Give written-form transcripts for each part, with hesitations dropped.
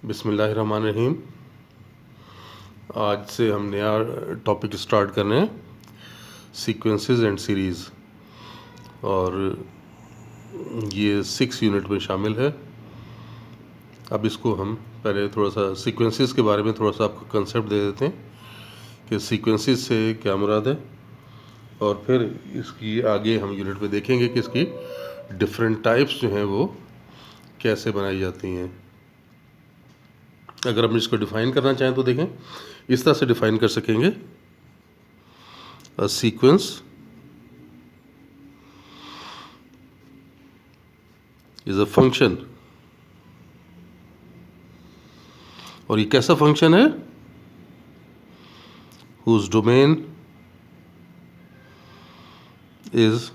बिस्मिल्लाहिर्रहमानिर्रहीम। आज से हम नया टॉपिक स्टार्ट कर रहे हैं, सीक्वेंसेस एंड सीरीज़, और ये 6 यूनिट में शामिल है। अब इसको हम पहले थोड़ा सा सीक्वेंसेस के बारे में थोड़ा सा आपको कंसेप्ट दे देते हैं कि सीक्वेंसेस से क्या मुराद है, और फिर इसकी आगे हम यूनिट में देखेंगे कि इसकी डिफरेंट टाइप्स जो हैं वो कैसे बनाई जाती हैं। अगर हम इसको डिफ़ाइन करना चाहें तो देखें, इस तरह से डिफ़ाइन कर सकेंगे, a sequence is a function. और ये कैसा फंक्शन है? whose domain is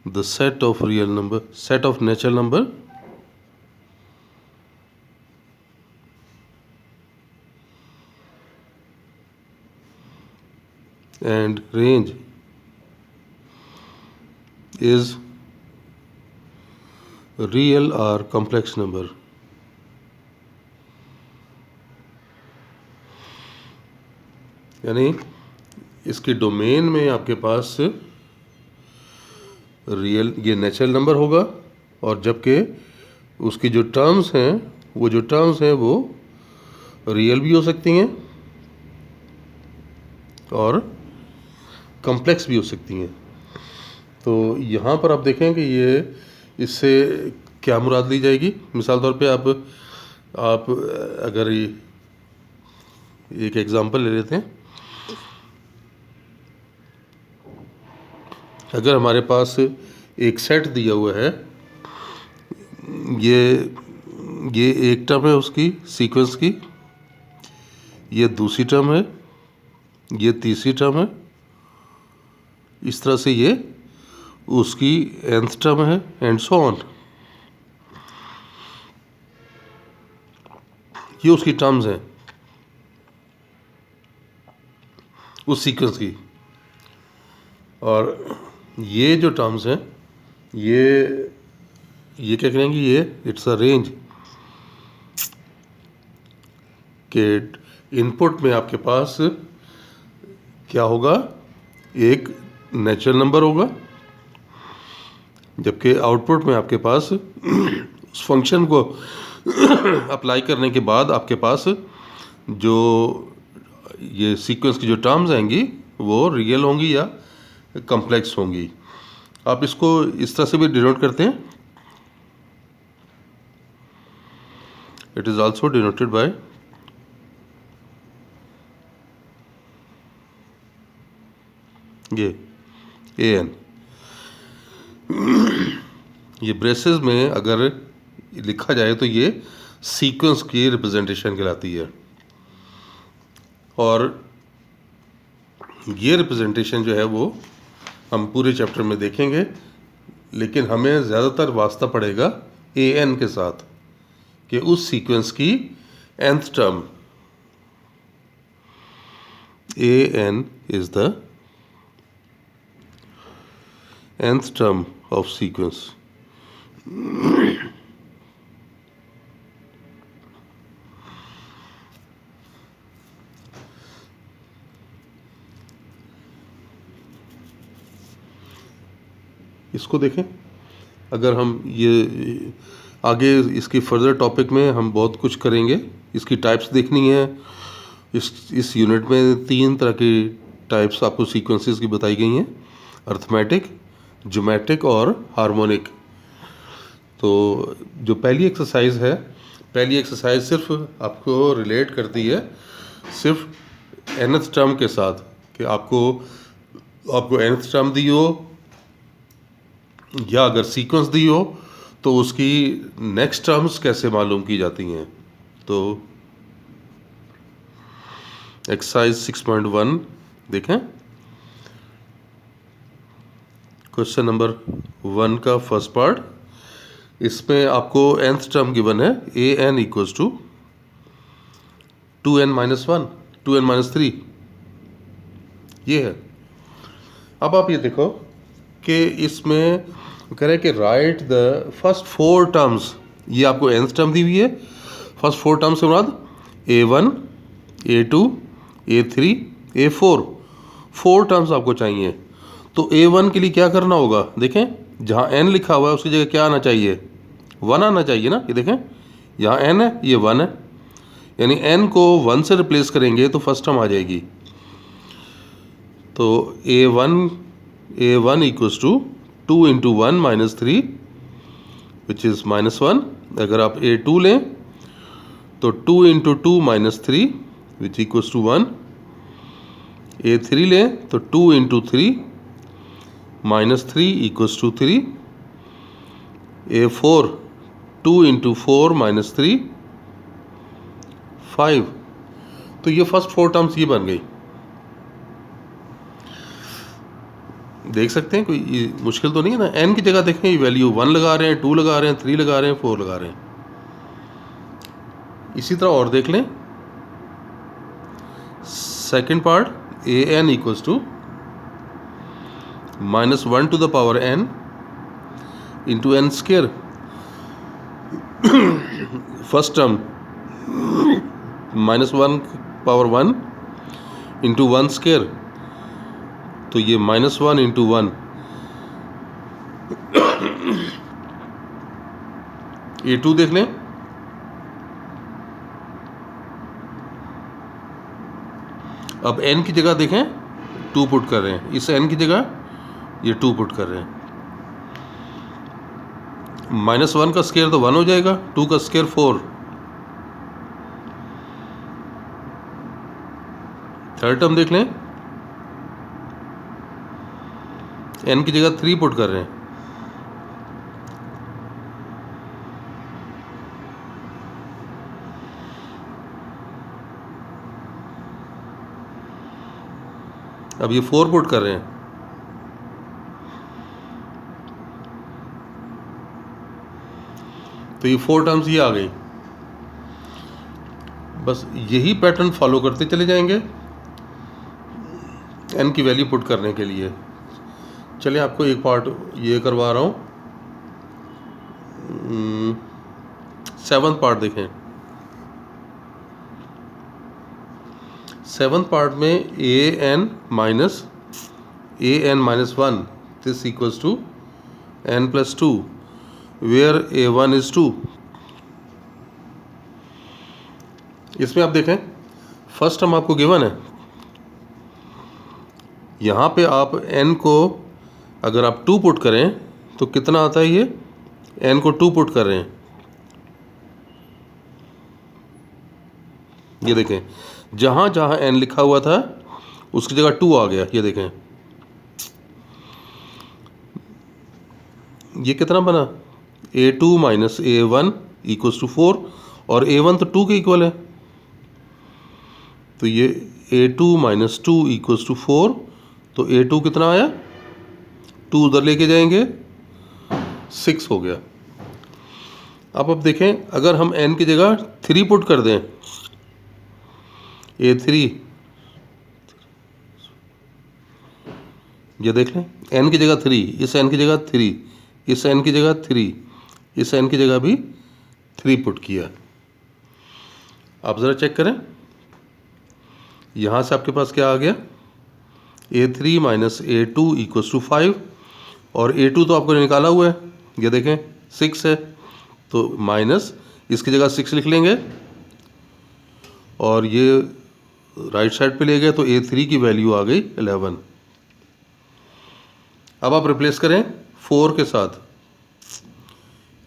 the set of real number, set of natural number and range is real or complex number. यानी इसके डोमेन में आपके पास रियल ये नेचुरल नंबर होगा, और जबकि उसकी जो टर्म्स हैं वो रियल भी हो सकती हैं और कॉम्प्लेक्स भी हो सकती हैं। तो यहाँ पर आप देखें कि ये इससे क्या मुराद ली जाएगी। मिसाल तौर पे आप अगर एक एग्जांपल ले लेते हैं, अगर हमारे पास एक सेट दिया हुआ है, ये एक टर्म है उसकी सीक्वेंस की, ये दूसरी टर्म है, ये तीसरी टर्म है, इस तरह से ये उसकी nth टर्म है, एंड सो ऑन। ये उसकी टर्म्स हैं उस सीक्वेंस की, और ये जो टर्म्स हैं ये क्या करेंगे, ये इट्स अ रेंज के इनपुट में आपके पास क्या होगा, एक नेचुरल नंबर होगा, जबकि आउटपुट में आपके पास उस फंक्शन को अप्लाई करने के बाद आपके पास जो ये सीक्वेंस की जो टर्म्स आएंगी वो रियल होंगी या कॉम्प्लेक्स होंगी। आप इसको इस तरह से भी डिनोट करते हैं, it is also denoted by ये an। ये ब्रेसेस में अगर लिखा जाए तो ये सीक्वेंस की रिप्रेजेंटेशन कहलाती है, और ये रिप्रेजेंटेशन जो है वो हम पूरे चैप्टर में देखेंगे, लेकिन हमें ज़्यादातर वास्ता पड़ेगा an के साथ कि उस सीक्वेंस की nth term an is the nth term of sequence। इसको देखें, अगर हम ये आगे इसकी फर्दर टॉपिक में हम बहुत कुछ करेंगे, इसकी टाइप्स देखनी है। इस यूनिट में 3 तरह की टाइप्स आपको सीक्वेंसेस की बताई गई हैं, अर्थमेटिक, ज्योमेट्रिक और हार्मोनिक। तो जो पहली एक्सरसाइज सिर्फ आपको रिलेट करती है सिर्फ nth टर्म के साथ, कि आपको nth टर्म दी हो या अगर सीक्वेंस दी हो तो उसकी नेक्स्ट टर्म्स कैसे मालूम की जाती हैं। तो एक्सरसाइज 6.1 देखें, क्वेश्चन नंबर 1 का फर्स्ट पार्ट। इसमें आपको nth टर्म गिवन है an equals to 2n-1 2n-3, ये है। अब आप ये देखो कि इसमें करें कि राइट द फर्स्ट 4 टर्म्स, ये आपको nth टर्म दी हुई है, फर्स्ट 4 टर्म्स के बाद A1, A2, A3, A4, 4 terms आपको चाहिए। तो A1 के लिए क्या करना होगा, देखें जहाँ n लिखा हुआ है उसकी जगह क्या आना चाहिए, 1 आना चाहिए ना। ये देखें यहाँ n है, ये 1 है, यानी n को 1 से रिप्लेस करेंगे तो फर्स्ट टर्म आ जाएगी। तो A1 equals to 2 into 1 minus 3 which is -1। अगर आप A2 लें तो 2 into 2 minus 3 which equals to 1। A3 लें तो 2 into 3 minus 3 equals to 3। A4 2 into 4 minus 3 5। तो ये फर्स्ट 4 टर्म्स ये बन गई। देख सकते हैं कोई ये मुश्किल तो नहीं है ना। n की जगह देखें ये वैल्यू 1 लगा रहे हैं, 2 लगा रहे हैं, 3 लगा रहे हैं, 4 लगा रहे हैं। इसी तरह और देख लें second part, an equals to -1 to the power n into n square. First term -1 power 1 into 1 square, तो ये -1 इंटू 1। A2 देख लें, अब n की जगह देखें 2 पुट कर रहे हैं, इस n की जगह ये 2 पुट कर रहे हैं। -1 का स्क्वायर तो 1 हो जाएगा, 2 का स्क्वायर 4। थर्ड टर्म देख लें, n की जगह 3 पुट कर रहे हैं। अब ये 4 पुट कर रहे हैं। तो ये 4 टर्म्स ये आ गई। बस यही पैटर्न फॉलो करते चले जाएंगे n की वैल्यू पुट करने के लिए। चलिए आपको एक पार्ट ये करवा रहा हूँ। 7th पार्ट देखें। 7th पार्ट में an minus 1 this equals to n plus 2 where a1 is 2। इसमें आप देखें फर्स्ट टर्म आपको गिवन है, यहाँ पे आप n को अगर आप 2 पुट करें तो कितना आता है, ये n को 2 पुट कर रहे हैं। ये देखें जहाँ जहाँ n लिखा हुआ था उसकी जगह 2 आ गया। ये देखें ये कितना बना, A2 minus A1 equals to 4, और A1 तो 2 के इक्वल है, तो ये A2 माइनस 2 इक्वल्स टू 4। तो A2 कितना आया, 2 उधर लेके जाएंगे 6 हो गया। अब देखें अगर हम n की जगह 3 पुट कर दें, A3, ये देख लें n की जगह 3, इस n की जगह 3, इस n की जगह 3, इस n की जगह भी 3 पुट किया। आप ज़रा चेक करें यहाँ से आपके पास क्या आ गया, A3 minus A2 equals to 5, और A2 तो आपको निकाला हुआ है, ये देखें 6 है, तो माइनस इसकी जगह 6 लिख लेंगे और ये राइट साइड पे ले गए, तो A3 की वैल्यू आ गई 11। अब आप रिप्लेस करें 4 के साथ,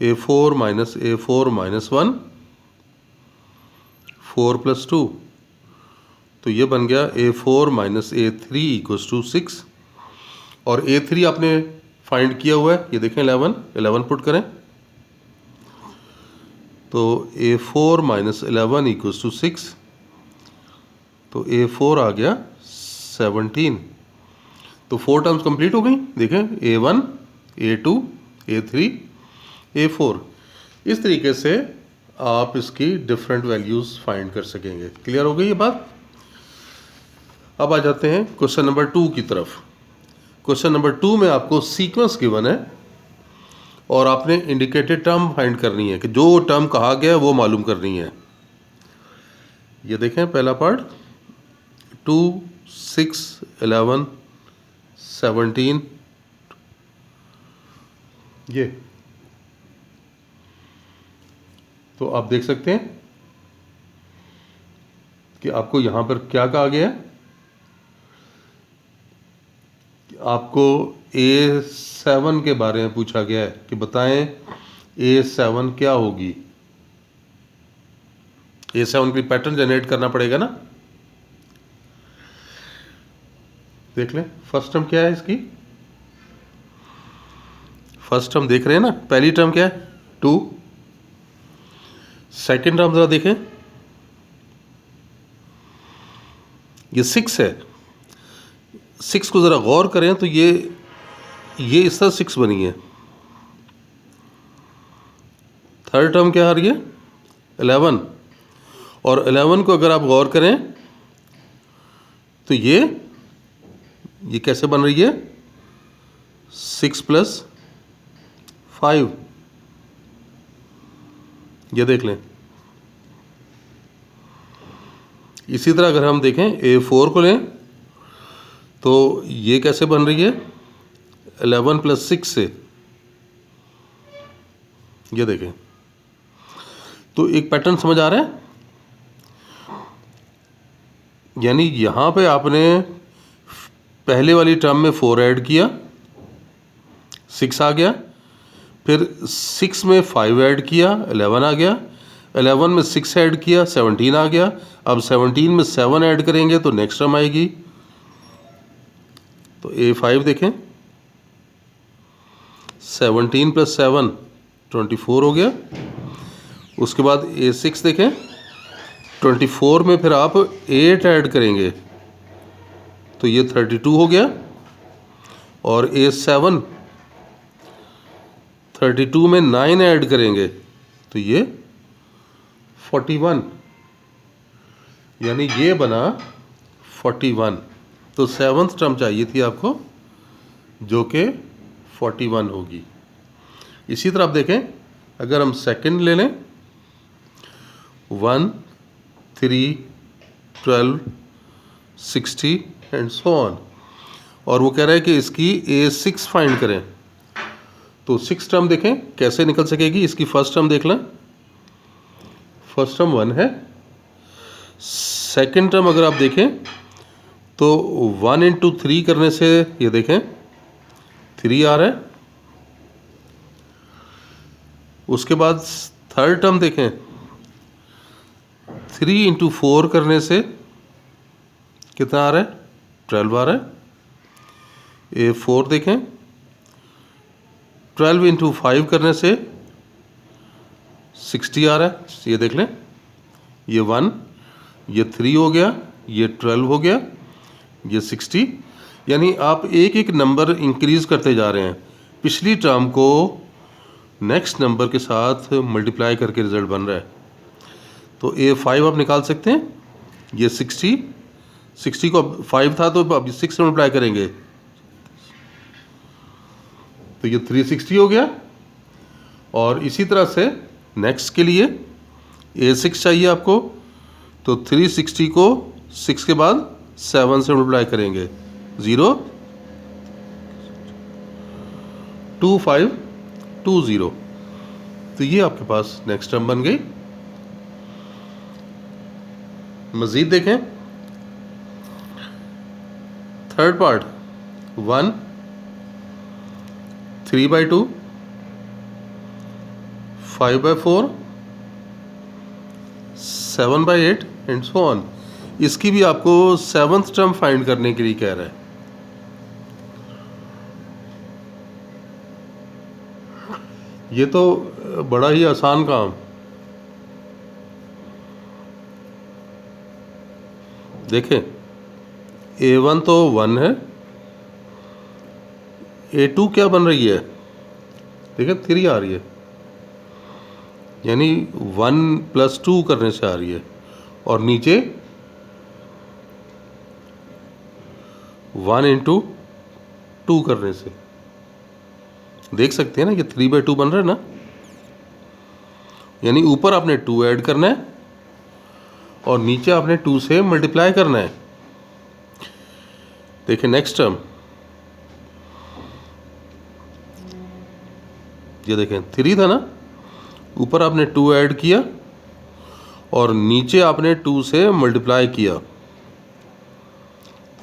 A4 माइनस 1, 4 प्लस 2, तो ये बन गया A4 minus A3 equals to 6, और A3 आपने फाइंड किया हुआ है, ये देखें 11 पुट करें, तो A4 माइनस 11 इक्वल्स टू 6, तो A4 आ गया 17। तो 4 टर्म्स कंप्लीट हो गई। देखें A1, A2, A3, A4। इस तरीके से आप इसकी डिफरेंट वैल्यूज़ फाइंड कर सकेंगे। क्लियर हो गई ये बात। अब आ जाते हैं क्वेश्चन नंबर 2 की तरफ। क्वेश्चन नंबर 2 में आपको सीक्वेंस गिवन है और आपने इंडिकेटेड टर्म फाइंड करनी है कि जो टर्म कहा गया है वो मालूम करनी है। ये देखें पहला पार्ट 2, 6, 11, 17, ये तो आप देख सकते हैं कि आपको यहां पर क्या कहा गया है कि आपको A7 के बारे में पूछा गया है कि बताएं A7 क्या होगी। A7 की पैटर्न जनरेट करना पड़ेगा ना। देख लें फर्स्ट टर्म क्या है इसकी। फर्स्ट टर्म देख रहे हैं ना, पहली टर्म क्या है 2। सेकेंड टर्म जरा देखें, ये 6 है। 6 को जरा गौर करें तो ये इस तरह 6 बनी है। थर्ड टर्म क्या आ रही है 11, और 11 को अगर आप गौर करें तो ये कैसे बन रही है 6 + 5। ये देख लें। इसी तरह अगर हम देखें A4 को लें तो ये कैसे बन रही है 11 + 6 से। ये देखें, तो एक पैटर्न समझ आ रहा है। यानी यहां पे आपने पहले वाली टर्म में 4 ऐड किया, 6 आ गया। फिर 6 में 5 ऐड किया, 11 आ गया। 11 में 6 ऐड किया, 17 आ गया। अब 17 में 7 ऐड करेंगे तो नेक्स्ट टर्म आएगी। तो A5 देखें, 17 + 7 24 हो गया। उसके बाद A6 देखें, 24 में फिर आप 8 ऐड करेंगे तो ये 32 हो गया। और A7 32 में 9 ऐड करेंगे तो ये 41, यानी ये बना 41। तो 7th टर्म चाहिए थी आपको जो कि 41 होगी। इसी तरह आप देखें अगर हम सेकंड ले लें 1, 3, 12, 60 एंड सो ऑन, और वो कह रहा है कि इसकी A6 फाइंड करें। तो 6 टर्म देखें कैसे निकल सकेगी। इसकी फर्स्ट टर्म देख लें, फर्स्ट टर्म 1 है। सेकंड टर्म अगर आप देखें तो 1 × 3 करने से ये देखें 3 आ रहा है। उसके बाद थर्ड टर्म देखें 3 × 4 करने से कितना आ रहा है 12 आ रहा है। A4 देखें 12 × 5 करने से 60 आ रहा है। ये देख लें, ये 1, ये 3 हो गया, ये 12 हो गया, ये 60। यानी आप एक एक नंबर इंक्रीज करते जा रहे हैं। पिछली टर्म को नेक्स्ट नंबर के साथ मल्टीप्लाई करके रिजल्ट बन रहा है। तो A5 आप निकाल सकते हैं। ये 60 को 5 था तो अब 6 से मल्टीप्लाई करेंगे तो ये 360 हो गया। और इसी तरह से नेक्स्ट के लिए A6 चाहिए आपको, तो 360 को 6 के बाद 7 से मल्टीप्लाई करेंगे 0, 2, 5, 2, 0। तो ये आपके पास नेक्स्ट टर्म बन गई। मजीद देखें third part 1, 3/2, 5/4, 7/8 and so on. इसकी भी आपको 7th टर्म फाइंड करने के लिए कह रहा है। ये तो बड़ा ही आसान काम। देखें A1 तो 1 है, A2 क्या बन रही है देखें 3 आ रही है, यानी 1 + 2 करने से आ रही है। और नीचे 1 × 2 करने से देख सकते हैं ना, ये 3/2 बन रहा है ना। यानी ऊपर आपने 2 ऐड करना है और नीचे आपने 2 से मल्टीप्लाई करना है। देखिए नेक्स्ट टर्म, ये देखें 3 था ना, ऊपर आपने 2 ऐड किया और नीचे आपने 2 से मल्टीप्लाई किया।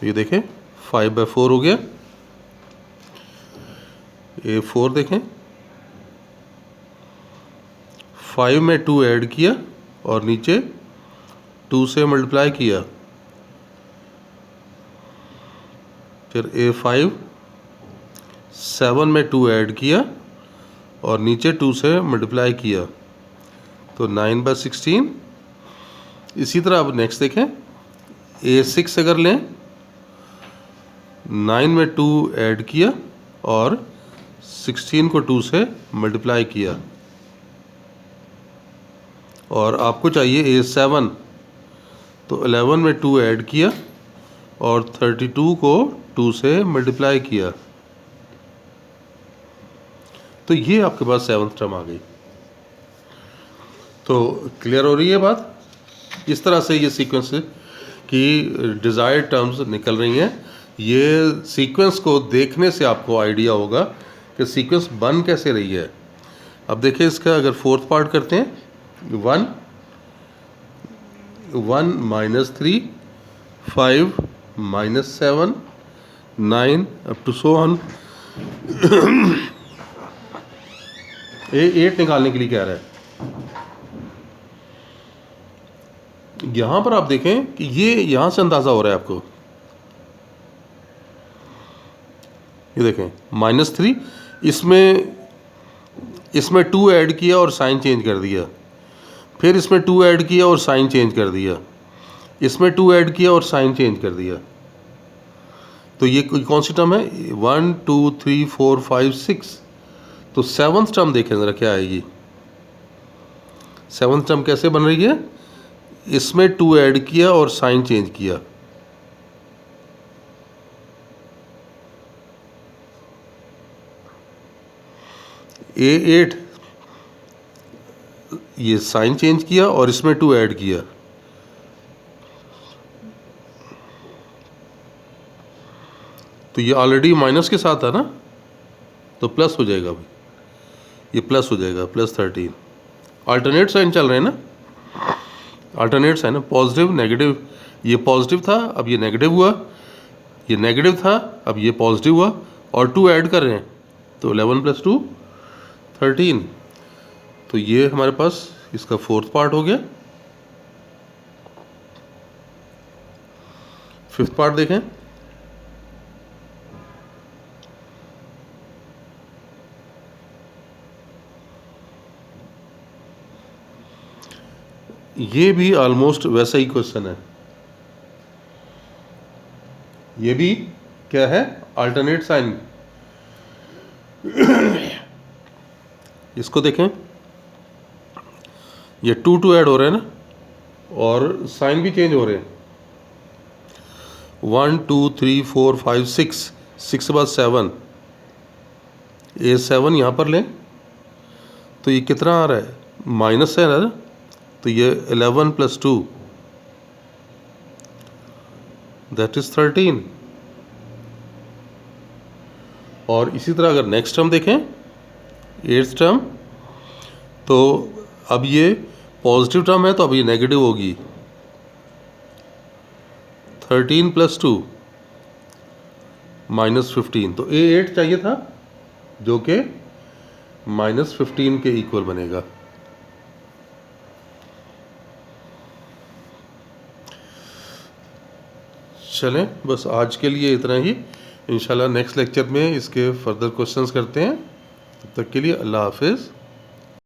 ये देखें 5/4 हो गया। ये 4 देखें, 5 में 2 ऐड किया और नीचे 2 से मल्टीप्लाई किया। फिर A5, 7 में 2 ऐड किया और नीचे 2 से मल्टीप्लाई किया, तो 9/16। इसी तरह अब नेक्स्ट देखें, A6 अगर लें, 9 में 2 ऐड किया और 16 को 2 से मल्टीप्लाई किया। और आपको चाहिए A7, तो 11 में 2 ऐड किया और 32 को 2 से मल्टीप्लाई किया, तो ये आपके पास 7th टर्म आ गई। तो क्लियर हो रही है बात? इस तरह से ये सीक्वेंस की डिज़ायर्ड टर्म्स निकल रही हैं। ये सीक्वेंस को देखने से आपको आइडिया होगा कि सीक्वेंस बन कैसे रही है। अब देखिए इसका अगर 4th पार्ट करते हैं, 1 -3 5 -7 9 up to so on. A8 निकालने के लिए कह रहा है। यहां पर आप देखें कि ये यहां से अंदाजा हो रहा है आपको। ये देखें -3, इसमें 2 ऐड किया और साइन चेंज कर दिया, फिर इसमें 2 ऐड किया और साइन चेंज कर दिया, इसमें 2 ऐड किया और साइन चेंज कर दिया। तो ये कौन सी टर्म है? 1 2 3 4 5 6। तो 7th टर्म देखें ज़रा क्या आएगी। 7th टर्म कैसे बन रही है? इसमें 2 ऐड किया और साइन चेंज किया, A8 ये साइन चेंज किया और इसमें 2 ऐड किया, तो ये ऑलरेडी माइनस के साथ था ना, तो प्लस हो जाएगा। अभी ये प्लस हो जाएगा, +13। अल्टरनेट साइन चल रहे हैं ना, अल्टरनेट साइन है, पॉजिटिव नेगेटिव। ये पॉजिटिव था, अब ये नेगेटिव हुआ, ये नेगेटिव था, अब ये पॉजिटिव हुआ, और 2 ऐड कर रहे हैं, तो 11 + 2 13। तो ये हमारे पास इसका 4th पार्ट हो गया। 5th पार्ट देखें, ये भी ऑलमोस्ट वैसा ही क्वेश्चन है। ये भी क्या है? Alternate sign. इसको देखें, ये 2 ऐड हो रहे हैं ना, और साइन भी चेंज हो रहे हैं। 1 2 3 4 5 6, 6 के बाद 7, A7 यहाँ पर लें, तो ये कितना आ रहा है? माइनस है ना, तो ये 11 + 2 दैट इज 13। और इसी तरह अगर नेक्स्ट टर्म देखें, 8th टर्म, तो अब ये पॉजिटिव टर्म है, तो अब ये नेगेटिव होगी। 13 + 2 -15, तो A8 चाहिए था, जो कि -15 के इक्वल बनेगा। चलें, बस आज के लिए इतना ही। इंशाल्लाह नेक्स्ट लेक्चर में इसके फर्दर क्वेश्चंस करते हैं। तब तक के लिए अल्लाह हाफिज़।